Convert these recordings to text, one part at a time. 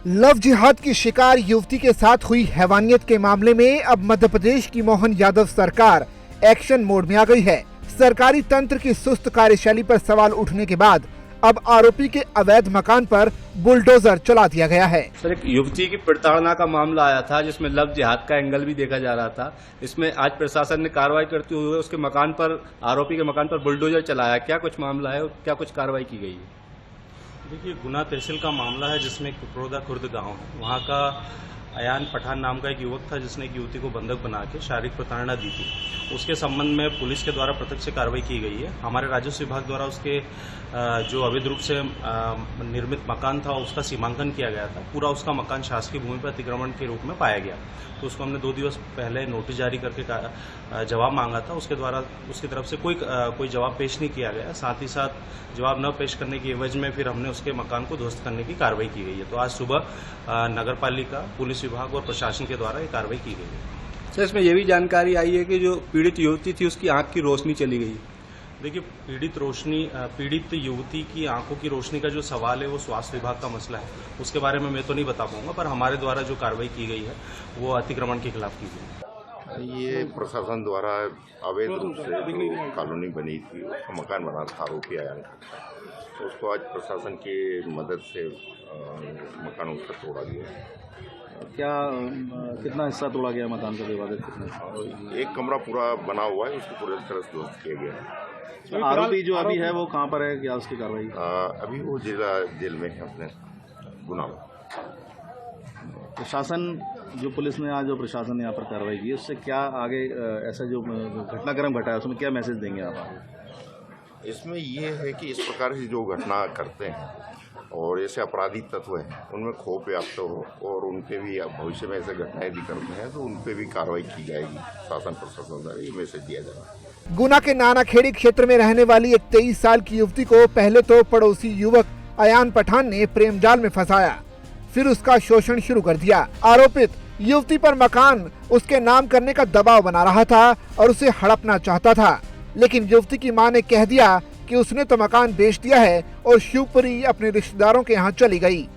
Love जिहाद की शिकार युवती के साथ हुई हैवानियत के मामले में अब मध्य प्रदेश की मोहन यादव सरकार एक्शन मोड में आ गई है। सरकारी तंत्र की सुस्त कार्यशैली पर सवाल उठने के बाद अब आरोपी के अवैध मकान पर बुलडोजर चला दिया गया है। सर, एक युवती की प्रताड़ना का मामला आया था जिसमें लव जिहाद का एंगल भी देखा जा रहा था। इसमें आज प्रशासन ने कार्रवाई करते हुए उसके मकान पर, आरोपी के मकान पर बुलडोजर चलाया। क्या कुछ मामला है और क्या कुछ कार्रवाई की गई है? देखिए, गुना तहसील का मामला है जिसमें कुपरोदा खुर्द गांव है। वहां का अयान पठान नाम का एक युवक था जिसने एक युवती को बंधक बना के शारीरिक प्रताड़ना दी थी। उसके संबंध में पुलिस के द्वारा प्रत्यक्ष कार्रवाई की गई है। हमारे राजस्व विभाग द्वारा उसके जो अवैध रूप से निर्मित मकान था उसका सीमांकन किया गया था। पूरा उसका मकान शासकीय भूमि पर अतिक्रमण के रूप में पाया गया, तो उसको हमने 2 दिवस पहले नोटिस जारी करके जवाब मांगा था। उसके द्वारा उसकी तरफ से कोई जवाब पेश नहीं किया गया। साथ ही साथ जवाब न पेश करने की एवज में फिर हमने उसके मकान को ध्वस्त करने की कार्रवाई की गई है। तो आज सुबह नगर पालिका, पुलिस विभाग और प्रशासन के द्वारा ये कार्रवाई की गई है। सर, इसमें यह भी जानकारी आई है कि जो पीड़ित युवती थी उसकी आंख की रोशनी चली गई। देखिए, पीड़ित युवती की आंखों की रोशनी का जो सवाल है वो स्वास्थ्य विभाग का मसला है। उसके बारे में मैं तो नहीं बता पाऊंगा, पर हमारे द्वारा जो कार्रवाई की गई है वो अतिक्रमण के खिलाफ की गई है। ये प्रशासन द्वारा अवैध रूप से जो कॉलोनी बनी थी उसका मकान बना था आरोपी आयान का, तो उसको आज प्रशासन की मदद से मकान उसका तोड़ा गया। क्या कितना हिस्सा तोड़ा गया मकान का? विवादित कितना? एक कमरा पूरा बना हुआ है, उसको पूरी तरह से ध्वस्त किया गया है। आरोपी जो अभी है वो कहाँ पर है? क्या उसकी कार्रवाई? अभी वो जिला जेल में है अपने गुना में। प्रशासन, जो पुलिस ने आज जो प्रशासन ने यहाँ पर कार्रवाई की, उससे क्या आगे ऐसा जो घटनाक्रम घटा है उसमें क्या मैसेज देंगे आप? इसमें ये है कि इस प्रकार की जो घटना करते हैं और ऐसे अपराधी तत्व हैं उनमें खौफ व्याप्त हो और उनके भी भविष्य में ऐसे घटनाएं यदि करते हैं तो उन पर भी कार्रवाई की जाएगी। शासन प्रशासन द्वारा ये मैसेज दिया जाएगा। गुना के नानाखेड़ी क्षेत्र में रहने वाली एक 23 साल की युवती को पहले तो पड़ोसी युवक अयान पठान ने प्रेम जाल में फंसाया, फिर उसका शोषण शुरू कर दिया। आरोपित युवती पर मकान उसके नाम करने का दबाव बना रहा था और उसे हड़पना चाहता था, लेकिन युवती की मां ने कह दिया कि उसने तो मकान बेच दिया है और शिवपुरी अपने रिश्तेदारों के यहाँ चली गई।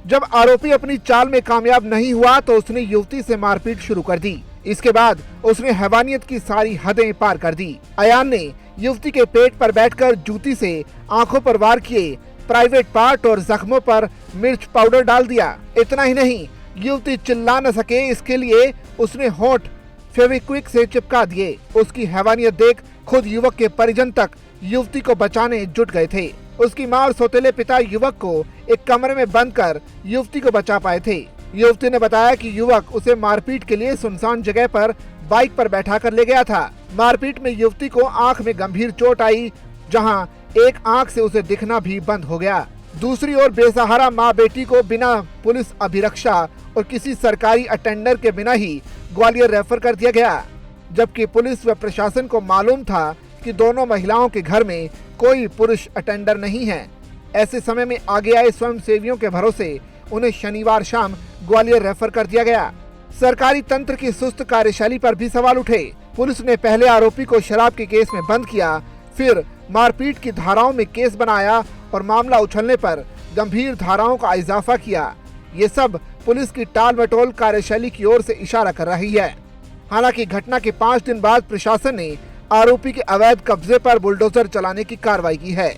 जब आरोपी अपनी चाल में कामयाब नहीं हुआ तो उसने युवती से मारपीट शुरू कर दी। इसके बाद उसने हैवानियत की सारी हदें पार कर दी। अयान ने युवती के पेट पर बैठकर जूती से आंखों पर वार किए, प्राइवेट पार्ट और जख्मों पर मिर्च पाउडर डाल दिया। इतना ही नहीं, युवती चिल्ला न सके इसके लिए उसने होंठ फेविक्विक से चिपका दिए। उसकी हैवानियत देख खुद युवक के परिजन तक युवती को बचाने जुट गए थे। उसकी मां और सौतेले पिता युवक को एक कमरे में बंद कर युवती को बचा पाए थे। युवती ने बताया कि युवक उसे मारपीट के लिए सुनसान जगह पर बाइक पर बैठा कर ले गया था। मारपीट में युवती को आंख में गंभीर चोट आई, जहां एक आंख से उसे दिखना भी बंद हो गया। दूसरी ओर बेसहारा माँ बेटी को बिना पुलिस अभिरक्षा और किसी सरकारी अटेंडर के बिना ही ग्वालियर रेफर कर दिया गया, जबकि पुलिस व प्रशासन को मालूम था कि दोनों महिलाओं के घर में कोई पुरुष अटेंडर नहीं है। ऐसे समय में आगे आए स्वयं सेवियों के भरोसे उन्हें शनिवार शाम ग्वालियर रेफर कर दिया गया। सरकारी तंत्र की सुस्त कार्यशैली पर भी सवाल उठे। पुलिस ने पहले आरोपी को शराब के केस में बंद किया, फिर मारपीट की धाराओं में केस बनाया और मामला उछलने पर गंभीर धाराओं का इजाफा किया। ये सब पुलिस की टाल मटोल कार्यशैली की ओर से इशारा कर रही है। हालांकि घटना के 5 दिन बाद प्रशासन ने आरोपी के अवैध कब्जे पर बुलडोजर चलाने की कार्रवाई की है।